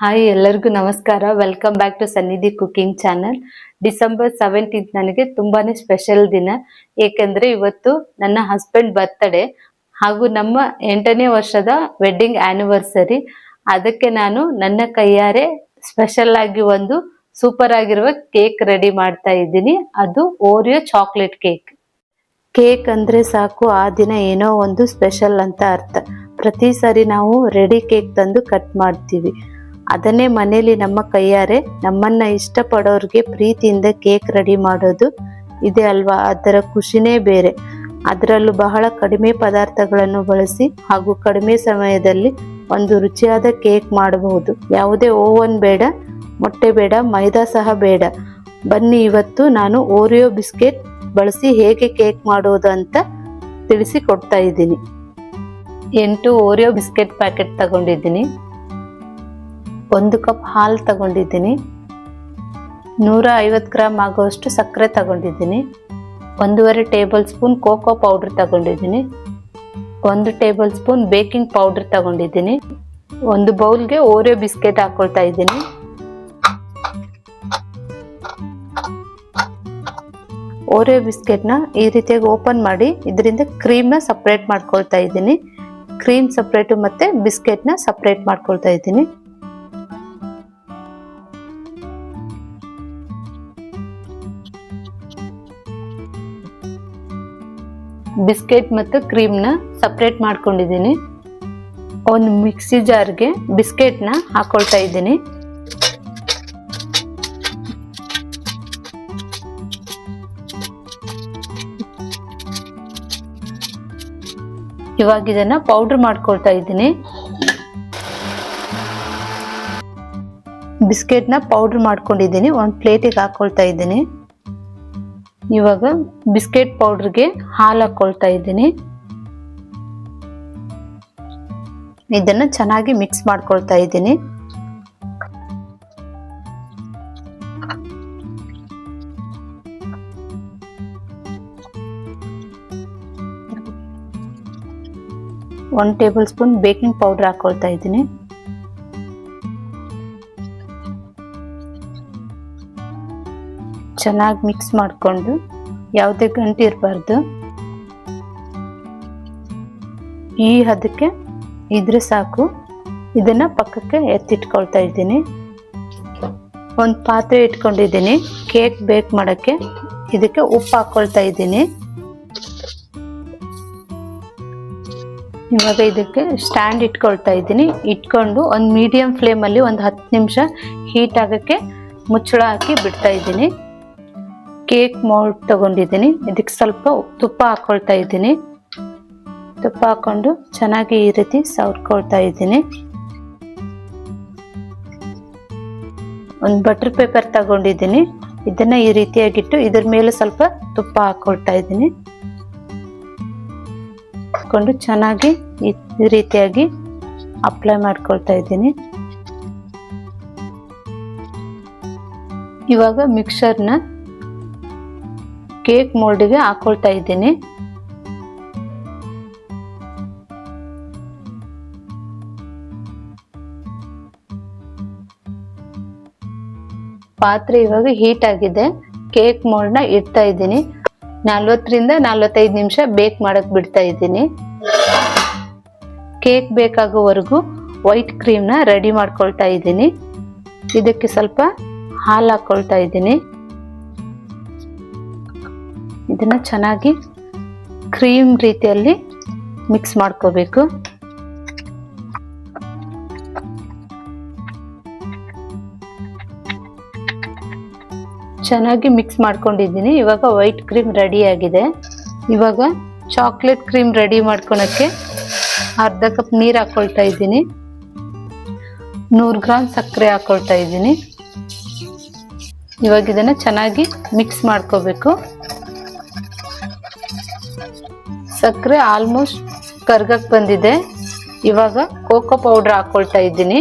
Hi ಎಲ್ಲರಿಗೂ ನಮಸ್ಕಾರ. Welcome back to ಸನ್ನಿಧಿ ಕುಕಿಂಗ್ ಚಾನಲ್. ಡಿಸೆಂಬರ್ 17 ನನಗೆ ತುಂಬಾನೇ ಸ್ಪೆಷಲ್ ದಿನ. ಏಕೆಂದ್ರೆ ಇವತ್ತು ನನ್ನ ಹಸ್ಬೆಂಡ್ ಬರ್ತ್ಡೇ ಹಾಗೂ ನಮ್ಮ 8ನೇ ವರ್ಷದ ವೆಡ್ಡಿಂಗ್ ಆನಿವರ್ಸರಿ. ಅದಕ್ಕೆ ನಾನು ನನ್ನ ಕೈಯಾರೆ ಸ್ಪೆಷಲ್ ಆಗಿ ಒಂದು ಸೂಪರ್ ಆಗಿರುವ ಕೇಕ್ ರೆಡಿ ಮಾಡ್ತಾ ಇದ್ದೀನಿ. ಅದು ಓರಿಯೋ ಚಾಕ್ಲೇಟ್ ಕೇಕ್. ಕೇಕ್ ಅಂದ್ರೆ ಸಾಕು ಆ ದಿನ ಏನೋ ಒಂದು ಸ್ಪೆಷಲ್ ಅಂತ ಅರ್ಥ. ಪ್ರತಿ ಸಾರಿ ನಾವು ರೆಡಿ ಕೇಕ್ ತಂದು ಕಟ್ ಮಾಡ್ತೀವಿ. ಅದನ್ನೇ ಮನೇಲಿ ನಮ್ಮ ಕೈಯಾರೆ ನಮ್ಮನ್ನ ಇಷ್ಟಪಡೋರ್ಗೆ ಪ್ರೀತಿಯಿಂದ ಕೇಕ್ ರೆಡಿ ಮಾಡೋದು ಇದೆ ಅಲ್ವಾ, ಅದರ ಖುಷಿನೇ ಬೇರೆ. ಅದರಲ್ಲೂ ಬಹಳ ಕಡಿಮೆ ಪದಾರ್ಥಗಳನ್ನು ಬಳಸಿ ಹಾಗೂ ಕಡಿಮೆ ಸಮಯದಲ್ಲಿ ಒಂದು ರುಚಿಯಾದ ಕೇಕ್ ಮಾಡಬಹುದು. ಯಾವುದೇ ಓವನ್ ಬೇಡ, ಮೊಟ್ಟೆ ಬೇಡ, ಮೈದಾ ಸಹ ಬೇಡ. ಬನ್ನಿ ಇವತ್ತು ನಾನು ಓರಿಯೋ ಬಿಸ್ಕೆಟ್ ಬಳಸಿ ಹೇಗೆ ಕೇಕ್ ಮಾಡೋದು ಅಂತ ತಿಳಿಸಿ ಕೊಡ್ತಾ ಇದ್ದೀನಿ. 8 ಓರಿಯೋ ಬಿಸ್ಕೆಟ್ ಪ್ಯಾಕೆಟ್ ತಗೊಂಡಿದ್ದೀನಿ. 1 ಕಪ್ ಹಾಲು ತಗೊಂಡಿದ್ದೀನಿ. 150 ಗ್ರಾಮ್ ಆಗುವಷ್ಟು ಸಕ್ಕರೆ ತಗೊಂಡಿದ್ದೀನಿ. 1.5 ಟೇಬಲ್ ಸ್ಪೂನ್ ಕೋಕೋ ಪೌಡರ್ ತಗೊಂಡಿದ್ದೀನಿ. 1 ಟೇಬಲ್ ಸ್ಪೂನ್ ಬೇಕಿಂಗ್ ಪೌಡರ್ ತಗೊಂಡಿದ್ದೀನಿ. ಒಂದು ಬೌಲ್ಗೆ ಓರಿಯೋ ಬಿಸ್ಕೆಟ್ ಹಾಕೊಳ್ತಾ ಇದ್ದೀನಿ. ಓರಿಯೋ ಬಿಸ್ಕೆಟ್ನ ಈ ರೀತಿಯಾಗಿ ಓಪನ್ ಮಾಡಿ ಇದರಿಂದ ಕ್ರೀಮ್ನ ಸಪ್ರೇಟ್ ಮಾಡ್ಕೊಳ್ತಾ ಇದ್ದೀನಿ. ಕ್ರೀಮ್ ಸಪ್ರೇಟು ಮತ್ತೆ ಬಿಸ್ಕೆಟ್ನ ಸಪ್ರೇಟ್ ಮಾಡ್ಕೊಳ್ತಾ ಇದ್ದೀನಿ. ಬಿಸ್ಕೆಟ್ ಮತ್ತು ಕ್ರೀಮ್ನ ಸಪ್ರೇಟ್ ಮಾಡ್ಕೊಂಡಿದ್ದೀನಿ. ಒಂದು ಮಿಕ್ಸಿ ಜಾರ್ಗೆ ಬಿಸ್ಕೆಟ್ನ ಹಾಕೊಳ್ತಾ ಇದ್ದೀನಿ. ಇವಾಗ ಇದನ್ನ ಪೌಡರ್ ಮಾಡ್ಕೊಳ್ತಾ ಇದ್ದೀನಿ. ಬಿಸ್ಕೆಟ್ನ ಪೌಡರ್ ಮಾಡ್ಕೊಂಡಿದ್ದೀನಿ. ಒಂದು ಪ್ಲೇಟಿಗೆ ಹಾಕೊಳ್ತಾ ಇದ್ದೀನಿ. ಇವಾಗ ಬಿಸ್ಕೆಟ್ ಪೌಡರ್ಗೆ ಹಾಲು ಹಾಕೊಳ್ತಾ ಇದ್ದೀನಿ. ಇದನ್ನ ಚೆನ್ನಾಗಿ ಮಿಕ್ಸ್ ಮಾಡ್ಕೊಳ್ತಾ ಇದ್ದೀನಿ. ಒಂದು ಟೇಬಲ್ ಸ್ಪೂನ್ ಬೇಕಿಂಗ್ ಪೌಡರ್ ಹಾಕೊಳ್ತಾ ಇದ್ದೀನಿ. ಚೆನ್ನಾಗಿ ಮಿಕ್ಸ್ ಮಾಡಿಕೊಂಡು ಯಾವುದೇ ಗಂಟು ಇರಬಾರ್ದು. ಈ ಹದಕ್ಕೆ ಇದ್ರೆ ಸಾಕು. ಇದನ್ನ ಪಕ್ಕಕ್ಕೆ ಎತ್ತಿಟ್ಕೊಳ್ತಾ ಇದ್ದೀನಿ. ಒಂದು ಪಾತ್ರೆ ಇಟ್ಕೊಂಡಿದ್ದೀನಿ ಕೇಕ್ ಬೇಕ್ ಮಾಡೋಕ್ಕೆ. ಇದಕ್ಕೆ ಉಪ್ಪು ಹಾಕೊಳ್ತಾ ಇದ್ದೀನಿ. ಇವಾಗ ಇದಕ್ಕೆ ಸ್ಟ್ಯಾಂಡ್ ಇಟ್ಕೊಳ್ತಾ ಇದ್ದೀನಿ. ಇಟ್ಕೊಂಡು ಒಂದು ಮೀಡಿಯಂ ಫ್ಲೇಮಲ್ಲಿ ಒಂದು 10 ನಿಮಿಷ ಹೀಟ್ ಆಗೋಕ್ಕೆ ಮುಚ್ಚಳ ಹಾಕಿ ಬಿಡ್ತಾ ಇದ್ದೀನಿ. ಕೇಕ್ ಮೋಲ್ಡ್ ತಗೊಂಡಿದ್ದೀನಿ. ಇದಕ್ಕೆ ಸ್ವಲ್ಪ ತುಪ್ಪ ಹಾಕೊಳ್ತಾ ಇದ್ದೀನಿ. ತುಪ್ಪ ಹಾಕೊಂಡು ಚೆನ್ನಾಗಿ ಈ ರೀತಿ ಸವರ್ಕೊಳ್ತಾ ಇದ್ದೀನಿ. ಒಂದು ಬಟರ್ ಪೇಪರ್ ತಗೊಂಡಿದ್ದೀನಿ. ಇದನ್ನ ಈ ರೀತಿಯಾಗಿಟ್ಟು ಇದ್ರ ಮೇಲೆ ಸ್ವಲ್ಪ ತುಪ್ಪ ಹಾಕೊಳ್ತಾ ಇದ್ದೀನಿ. ಹಾಕೊಂಡು ಚೆನ್ನಾಗಿ ಈ ರೀತಿಯಾಗಿ ಅಪ್ಲೈ ಮಾಡ್ಕೊಳ್ತಾ ಇದ್ದೀನಿ. ಇವಾಗ ಮಿಕ್ಸರ್ನ ಕೇಕ್ ಮೋಲ್ಡ್ಗೆ ಹಾಕೊಳ್ತಾ ಇದ್ದೀನಿ. ಪಾತ್ರೆ ಇವಾಗ ಹೀಟ್ ಆಗಿದೆ. ಕೇಕ್ ಮೋಲ್ಡ್ನ ಇಡ್ತಾ ಇದ್ದೀನಿ. 40 ರಿಂದ 45 ನಿಮಿಷ ಬೇಕ್ ಮಾಡಕ್ ಬಿಡ್ತಾ ಇದ್ದೀನಿ. ಕೇಕ್ ಬೇಕಾಗುವವರೆಗೂ ವೈಟ್ ಕ್ರೀಮ್ನ ರೆಡಿ ಮಾಡ್ಕೊಳ್ತಾ ಇದ್ದೀನಿ. ಇದಕ್ಕೆ ಸ್ವಲ್ಪ ಹಾಲು ಹಾಕೊಳ್ತಾ ಇದ್ದೀನಿ. ಇದನ್ನ ಚೆನ್ನಾಗಿ ಕ್ರೀಮ್ ರೀತಿಯಲ್ಲಿ ಮಿಕ್ಸ್ ಮಾಡ್ಕೋಬೇಕು. ಚೆನ್ನಾಗಿ ಮಿಕ್ಸ್ ಮಾಡ್ಕೊಂಡಿದ್ದೀನಿ. ಇವಾಗ ವೈಟ್ ಕ್ರೀಮ್ ರೆಡಿ ಆಗಿದೆ. ಇವಾಗ ಚಾಕ್ಲೇಟ್ ಕ್ರೀಮ್ ರೆಡಿ ಮಾಡ್ಕೊಳಕ್ಕೆ 1/2 ಕಪ್ ನೀರು ಹಾಕೊಳ್ತಾ ಇದ್ದೀನಿ. 100 ಗ್ರಾಮ್ ಸಕ್ಕರೆ ಹಾಕೊಳ್ತಾ ಇದ್ದೀನಿ. ಇವಾಗ ಇದನ್ನ ಚೆನ್ನಾಗಿ ಮಿಕ್ಸ್ ಮಾಡ್ಕೋಬೇಕು. ಸಕ್ಕರೆ ಆಲ್ಮೋಸ್ಟ್ ಕರ್ಗಕ್ ಬಂದಿದೆ. ಇವಾಗ ಕೋಕೋ ಪೌಡರ್ ಹಾಕೊಳ್ತಾ ಇದ್ದೀನಿ.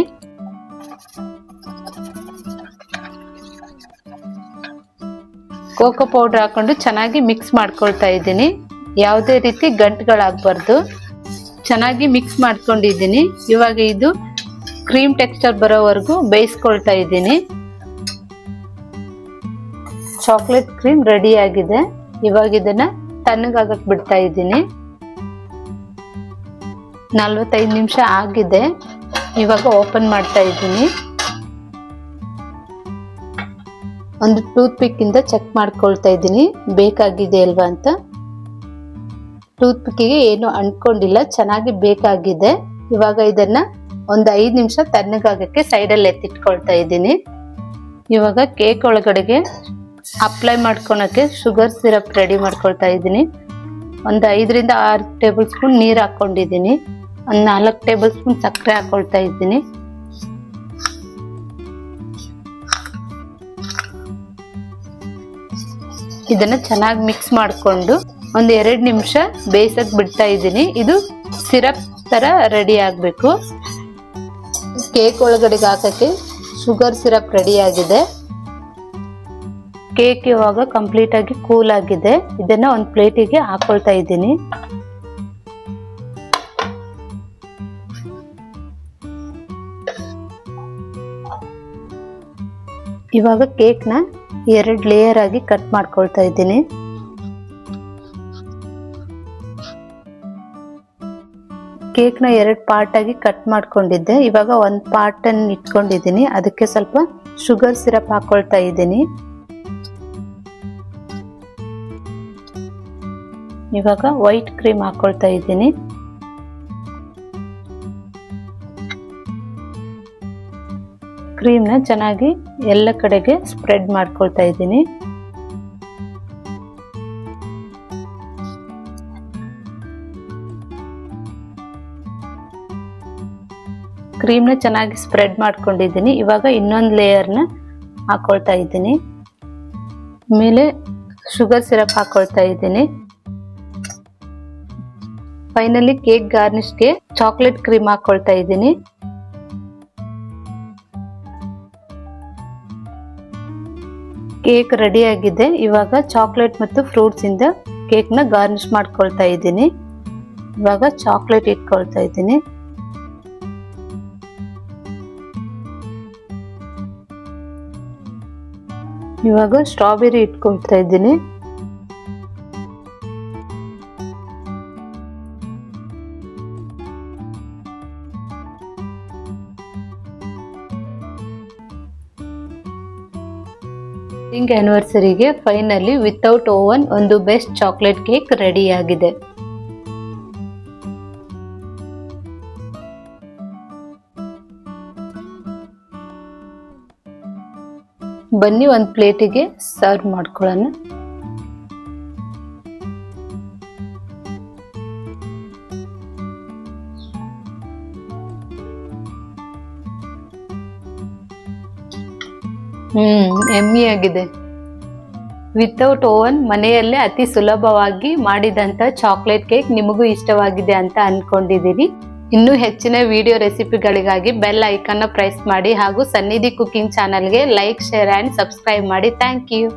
ಕೋಕೋ ಪೌಡರ್ ಹಾಕೊಂಡು ಚೆನ್ನಾಗಿ ಮಿಕ್ಸ್ ಮಾಡ್ಕೊಳ್ತಾ ಇದ್ದೀನಿ. ಯಾವುದೇ ರೀತಿ ಗಂಟುಗಳಾಗಬಾರ್ದು. ಚೆನ್ನಾಗಿ ಮಿಕ್ಸ್ ಮಾಡ್ಕೊಂಡಿದ್ದೀನಿ. ಇವಾಗ ಇದು ಕ್ರೀಮ್ ಟೆಕ್ಸ್ಚರ್ ಬರೋವರೆಗೂ ಬೇಯಿಸ್ಕೊಳ್ತಾ ಇದ್ದೀನಿ. ಚಾಕ್ಲೇಟ್ ಕ್ರೀಮ್ ರೆಡಿ ಆಗಿದೆ. ಇವಾಗ ಇದನ್ನ ತಣ್ಣಗಾಗಕ್ಕೆ ಬಿಡ್ತಾ ಇದ್ದೀನಿ. 45 ನಿಮಿಷ ಆಗಿದೆ. ಇವಾಗ ಓಪನ್ ಮಾಡ್ತಾ ಇದ್ದೀನಿ. ಒಂದು ಟೂತ್ ಪಿಕ್ ಇಂದ ಚೆಕ್ ಮಾಡ್ಕೊಳ್ತಾ ಇದ್ದೀನಿ ಬೇಕಾಗಿದೆ ಅಲ್ವಾ ಅಂತ. ಟೂತ್ ಪಿಕ್ಕಿಗೆ ಏನು ಅಂಟ್ಕೊಂಡಿಲ್ಲ, ಚೆನ್ನಾಗಿ ಬೇಕಾಗಿದೆ. ಇವಾಗ ಇದನ್ನ ಒಂದು 5 ನಿಮಿಷ ತಣ್ಣಗಾಗಕ್ಕೆ ಸೈಡಲ್ಲಿ ಎತ್ತಿಟ್ಕೊಳ್ತಾ ಇದ್ದೀನಿ. ಇವಾಗ ಕೇಕ್ ಒಳಗಡೆಗೆ ಅಪ್ಲೈ ಮಾಡ್ಕೊಳಕ್ಕೆ ಶುಗರ್ ಸಿರಪ್ ರೆಡಿ ಮಾಡ್ಕೊಳ್ತಾ ಇದ್ದೀನಿ. ಒಂದು 5 ರಿಂದ 6 ಟೇಬಲ್ ಸ್ಪೂನ್ ನೀರು ಹಾಕೊಂಡಿದ್ದೀನಿ. ಒಂದು 4 ಟೇಬಲ್ ಸ್ಪೂನ್ ಸಕ್ಕರೆ ಹಾಕೊಳ್ತಾ ಇದ್ದೀನಿ. ಇದನ್ನ ಚೆನ್ನಾಗಿ ಮಿಕ್ಸ್ ಮಾಡಿಕೊಂಡು ಒಂದು 2 ನಿಮಿಷ ಬೇಯಿಸಕ್ ಬಿಡ್ತಾ ಇದ್ದೀನಿ. ಇದು ಸಿರಪ್ ತರ ರೆಡಿ ಆಗಬೇಕು. ಕೇಕ್ ಒಳಗಡೆಗೆ ಹಾಕಕ್ಕೆ ಶುಗರ್ ಸಿರಪ್ ರೆಡಿ ಆಗಿದೆ. ಕೇಕ್ ಇವಾಗ ಕಂಪ್ಲೀಟ್ ಆಗಿ ಕೂಲ್ ಆಗಿದೆ. ಇದನ್ನ ಒಂದು ಪ್ಲೇಟಿಗೆ ಹಾಕೊಳ್ತಾ ಇದ್ದೀನಿ. ಇವಾಗ ಕೇಕ್ನ 2 ಲೇಯರ್ ಆಗಿ ಕಟ್ ಮಾಡ್ಕೊಳ್ತಾ ಇದ್ದೀನಿ. ಕೇಕ್ನ 2 ಪಾರ್ಟ್ ಆಗಿ ಕಟ್ ಮಾಡ್ಕೊಂಡಿದ್ದೆ. ಇವಾಗ ಒಂದು ಪಾರ್ಟ್ ಅನ್ನು ಇಟ್ಕೊಂಡಿದ್ದೀನಿ. ಅದಕ್ಕೆ ಸ್ವಲ್ಪ ಶುಗರ್ ಸಿರಪ್ ಹಾಕೊಳ್ತಾ ಇದ್ದೀನಿ. ಇವಾಗ ವೈಟ್ ಕ್ರೀಮ್ ಹಾಕೊಳ್ತಾ ಇದ್ದೀನಿ. ಕ್ರೀಮ್ನ ಚೆನ್ನಾಗಿ ಎಲ್ಲ ಕಡೆಗೆ ಸ್ಪ್ರೆಡ್ ಮಾಡ್ಕೊಳ್ತಾ ಇದ್ದೀನಿ. ಕ್ರೀಮ್ನ ಚೆನ್ನಾಗಿ ಸ್ಪ್ರೆಡ್ ಮಾಡ್ಕೊಂಡಿದ್ದೀನಿ. ಇವಾಗ ಇನ್ನೊಂದು ಲೇಯರ್ನ ಹಾಕೊಳ್ತಾ ಇದ್ದೀನಿ. ಮೇಲೆ ಶುಗರ್ ಸಿರಪ್ ಹಾಕೊಳ್ತಾ ಇದ್ದೀನಿ. ಫೈನಲಿ ಕೇಕ್ ಗಾರ್ನಿಷ್ಗೆ ಚಾಕ್ಲೇಟ್ ಕ್ರೀಮ್ ಹಾಕೊಳ್ತಾ ಇದ್ದೀನಿ. ಕೇಕ್ ರೆಡಿ ಆಗಿದೆ. ಇವಾಗ ಚಾಕ್ಲೇಟ್ ಮತ್ತು ಫ್ರೂಟ್ಸ್ ಇಂದ ಕೇಕ್ನ ಗಾರ್ನಿಶ್ ಮಾಡ್ಕೊಳ್ತಾ ಇದ್ದೀನಿ. ಇವಾಗ ಚಾಕ್ಲೇಟ್ ಇಟ್ಕೊಳ್ತಾ ಇದ್ದೀನಿ. ಇವಾಗ ಸ್ಟ್ರಾಬೆರಿ ಇಟ್ಕೊಳ್ತಾ ಇದ್ದೀನಿ. ಆನಿವರ್ಸರಿಗೆ ಫೈನಲಿ ವಿತೌಟ್ ಓವನ್ ಒಂದು ಬೆಸ್ಟ್ ಚಾಕ್ಲೇಟ್ ಕೇಕ್ ರೆಡಿ ಆಗಿದೆ. ಬನ್ನಿ ಒಂದು ಪ್ಲೇಟಿಗೆ ಸರ್ವ್ ಮಾಡ್ಕೊಳ್ಳೋಣ. ಎಮ್ಮಿ ಆಗಿದೆ. ವಿತೌಟ್ ಓವನ್ ಮನೆಯಲ್ಲೇ ಅತಿ ಸುಲಭವಾಗಿ ಮಾಡಿದಂತ ಚಾಕ್ಲೇಟ್ ಕೇಕ್ ನಿಮಗೂ ಇಷ್ಟವಾಗಿದೆ ಅಂತ ಅನ್ಕೊಂಡಿದ್ದೀನಿ. ಇನ್ನೂ ಹೆಚ್ಚಿನ ವಿಡಿಯೋ ರೆಸಿಪಿಗಳಿಗಾಗಿ ಬೆಲ್ ಐಕಾನ್ ಪ್ರೆಸ್ ಮಾಡಿ ಹಾಗೂ ಸನ್ನಿಧಿ ಕುಕಿಂಗ್ ಚಾನಲ್ಗೆ ಲೈಕ್, ಶೇರ್ ಅಂಡ್ ಸಬ್ಸ್ಕ್ರೈಬ್ ಮಾಡಿ. Thank you.